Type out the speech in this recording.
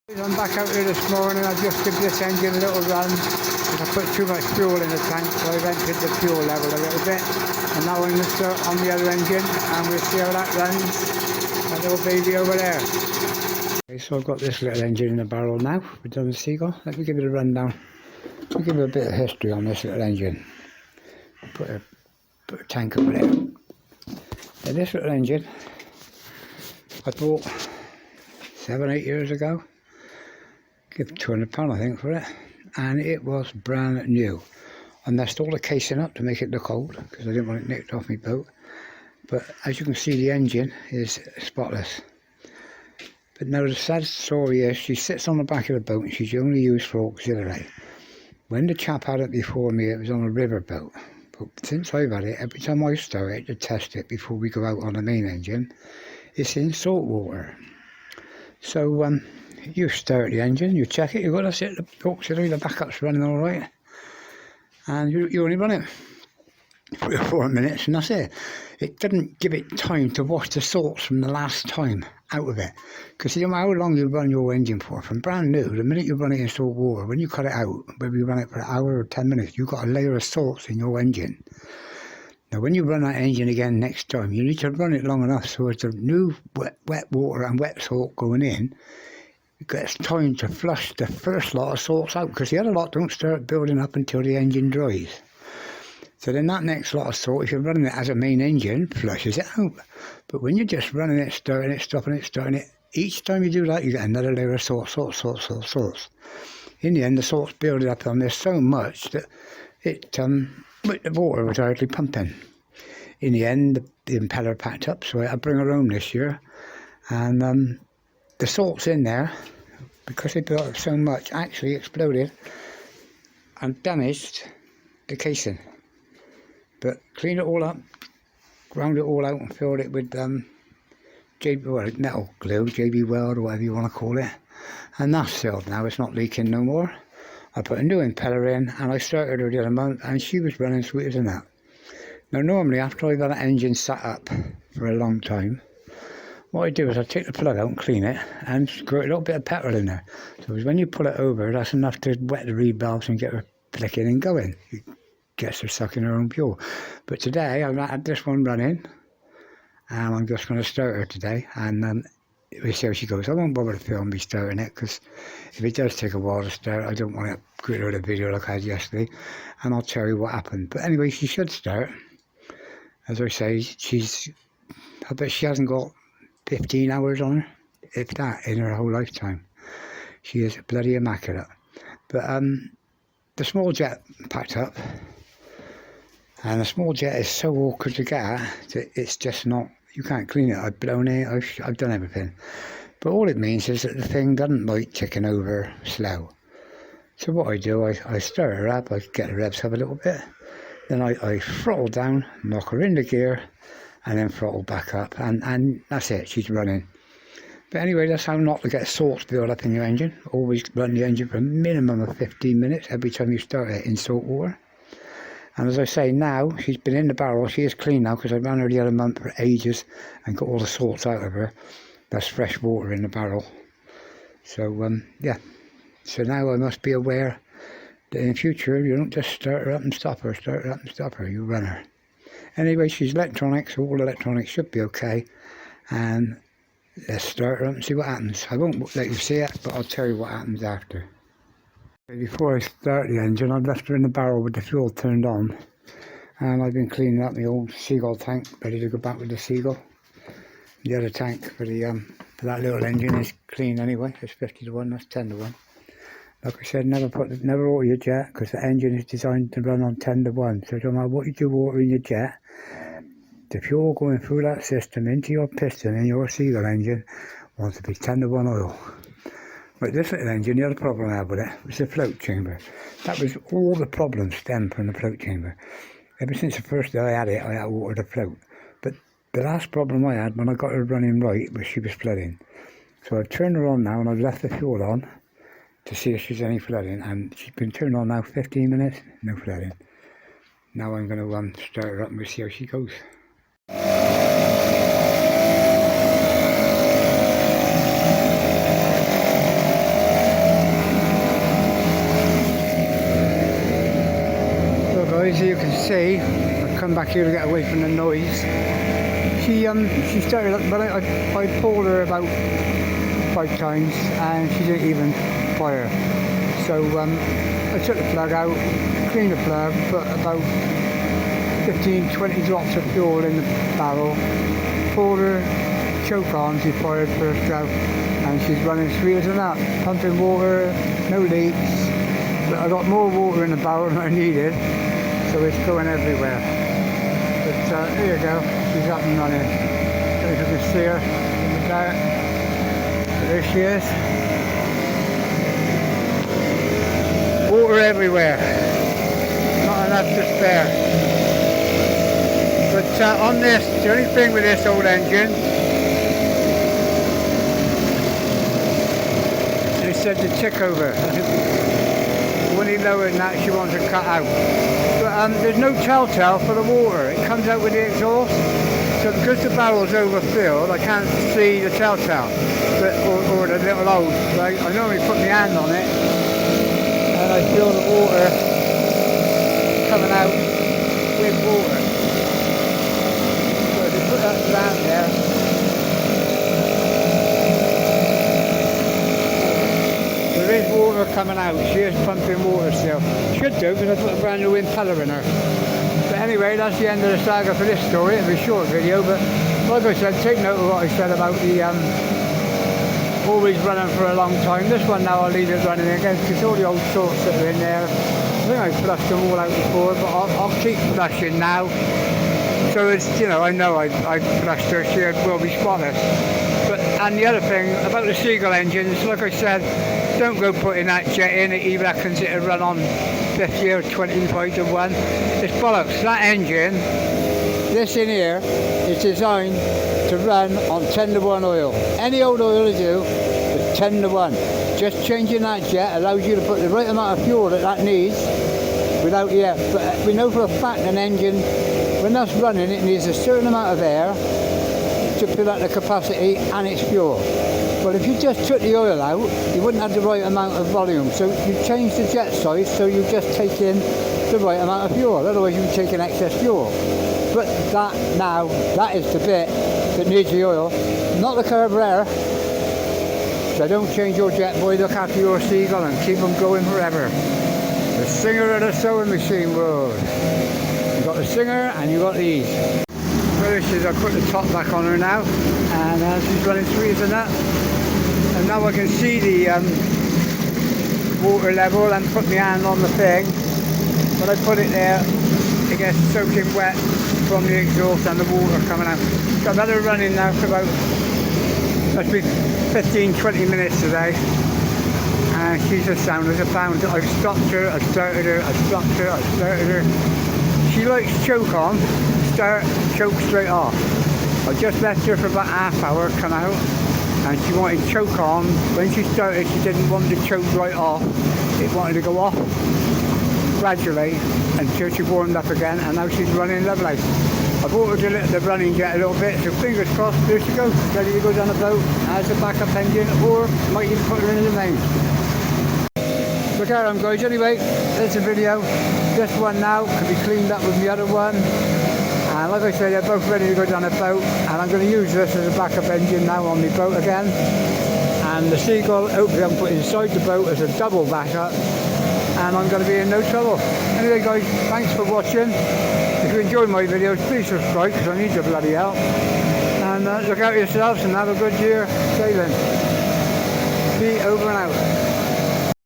I'm back out here this morning. I just give this engine a little run because I put too much fuel in the tank, so I've emptied the fuel level a little bit. And now I'm going to start on the other engine and we'll see how that runs. That little baby over there. Okay, so I've got this little engine in the barrel now. We've done the Seagull. Let me give it a rundown. I'll give you a bit of history on this little engine. Put a tank over there. Now, this little engine I bought 7-8 years ago. Give £200 I think for it, and it was brand new. I messed all the casing up to make it look old because I didn't want it nicked off my boat, but as you can see the engine is spotless. But now the sad story is she sits on the back of the boat and she's only used for auxiliary. When the chap had it before me it was on a river boat, but since I've had it, every time I start it to test it before we go out on the main engine, it's in salt water. So you start the engine, you check it, you've got to set the auxiliary, the backup's running all right, and you only run it 3 or 4 minutes and that's it. It didn't give it time to wash the salts from the last time out of it, because no matter how long you run your engine for, from brand new, the minute you run it in salt water, when you cut it out, whether you run it for an hour or 10 minutes, you've got a layer of salts in your engine. Now when you run that engine again next time, you need to run it long enough so as the new wet water and wet salt going in, it gets time to flush the first lot of salts out, because the other lot don't start building up until the engine dries. So then that next lot of salt, if you're running it as a main engine, flushes it out. But when you're just running it, starting it, stopping it, starting it, each time you do that you get another layer of salts. In the end the salts build up on there so much that the water was hardly pumping. In the end the impeller packed up, so I had to bring her home this year, and the salts in there, because they built up so much, actually exploded and damaged the casing. But cleaned it all up, ground it all out and filled it with metal glue, JB Weld or whatever you want to call it. And that's sealed now, it's not leaking no more. I put a new impeller in and I started her the other month and she was running sweeter than that. Now normally after I've had an engine sat up for a long time, what I do is I take the plug out and clean it and squirt a little bit of petrol in there. So when you pull it over, that's enough to wet the reed valves and get her flicking and going. It gets her sucking her own fuel. But today I've had this one running and I'm just going to start her today, and we'll see how she goes. I won't bother to film me starting it because if it does take a while to start, I don't want to create a video like I had yesterday, and I'll tell you what happened. But anyway, she should start. As I say, I bet she hasn't got 15 hours on her, if that, in her whole lifetime. She is bloody immaculate. But the small jet packed up, and the small jet is so awkward to get at that it's just not, you can't clean it. I've blown it, I've done everything. But all it means is that the thing doesn't like ticking over slow. So what I do, I stir her up, I get the revs up a little bit, then I throttle down, knock her into gear, and then throttle back up, and that's it, she's running. But anyway, that's how not to get salts build up in your engine. Always run the engine for a minimum of 15 minutes every time you start it in salt water. And as I say, now she's been in the barrel, she is clean now because I ran her the other month for ages and got all the salts out of her. That's fresh water in the barrel. So yeah, so now I must be aware that in future you don't just start her up and stop her, you run her. Anyway, she's electronics, all electronics should be okay, and let's start her up and see what happens. I won't let you see it, but I'll tell you what happens after. Before I start the engine, I've left her in the barrel with the fuel turned on, and I've been cleaning up my old Seagull tank, ready to go back with the Seagull. The other tank for that little engine is clean anyway. It's 50-1, that's 10-1. Like I said, never water your jet, because the engine is designed to run on 10-1. So no matter what you do watering your jet, the fuel going through that system into your piston in your Seagull engine wants to be 10-1 oil. But this little engine, the other problem I had with it was the float chamber. That was all the problems stemmed from the float chamber. Ever since the first day I had it, I had to water the float. But the last problem I had when I got her running right was she was flooding. So I've turned her on now and I've left the fuel on to see if she's any flooding, and she's been turned on now 15 minutes, no flooding. Now I'm going to start her up and we'll see how she goes. you can see, I've come back here to get away from the noise. She started, but I pulled her about 5 times and she didn't even fire. So I took the plug out, cleaned the plug, put about 15-20 drops of fuel in the barrel, pulled her choke on, she fired first out, and she's running sweet as a nut, pumping water, no leaks. But I got more water in the barrel than I needed, so it's going everywhere. But here you go, she's up and running. I don't know if you can see her in the dark. But there she is. Water everywhere, not enough to spare. But on this, the only thing with this old engine, they said the tick over. When he lowered that, she wants to cut out. But there's no telltale for the water. It comes out with the exhaust. So because the barrel's overfilled, I can't see the telltale, or the little hose. Right? I normally put my hand on it, and I feel the water coming out with water. So if you put that down there, there is water coming out. She is pumping water still. Should do, because I put a brand new impeller in her. But anyway, that's the end of the saga for this story. It'll be a short video, but like I said, take note of what I said about the always running for a long time. This one now I'll leave it running again, because all the old sorts that are in there, I think I flushed them all out before, but I'll keep flushing now. So it's, you know I flushed her, she will be spotless. But, and the other thing about the Seagull engines, like I said, don't go putting that jet in, he reckons it'll run on 50 or 25 to 1. It's bollocks. That engine, this in here, is designed to run on 10 to 1 oil. Any old oil will do, but 10 to 1. Just changing that jet allows you to put the right amount of fuel that needs without the air. But we know for a fact an engine, when that's running, it needs a certain amount of air to fill up the capacity and its fuel. Well, if you just took the oil out, you wouldn't have the right amount of volume. So you change the jet size so you just take in the right amount of fuel. Otherwise you'd be taking excess fuel. But that is the bit that needs the oil, not the carburetor. So don't change your jet, boy. Look after your Seagull and keep them going forever. The Singer of the sewing machine world. You've got the Singer and you've got these. Well, this is, I put the top back on her now, and she's running sweet as a nut. And now I can see the water level and put my hand on the thing. When I put it there, it gets soaking wet from the exhaust and the water coming out. So I've had her running now for about, must be 15-20 minutes today. And she's as sound as a pound. I've stopped her, I've started her, I've stopped her, I've started her. She likes choke on, start, choke straight off. I just left her for about half hour, come out, and she wanted choke on. When she started, she didn't want to choke right off. It wanted to go off gradually until she warmed up again, and now she's running lovely. I've altered the running jet a little bit, so fingers crossed, there she goes, ready to go down the boat as a backup engine, or might even put her in the main. Look at them, guys. Anyway, there's a video. This one now can be cleaned up with the other one. And like I said, they're both ready to go down the boat, and I'm going to use this as a backup engine now on the boat again. And the Seagull, hopefully I can put inside the boat as a double backup, and I'm going to be in no trouble. Anyway guys, thanks for watching. If you enjoy my videos, please subscribe, because I need your bloody help. And look out yourselves and have a good year sailing. Be over and out.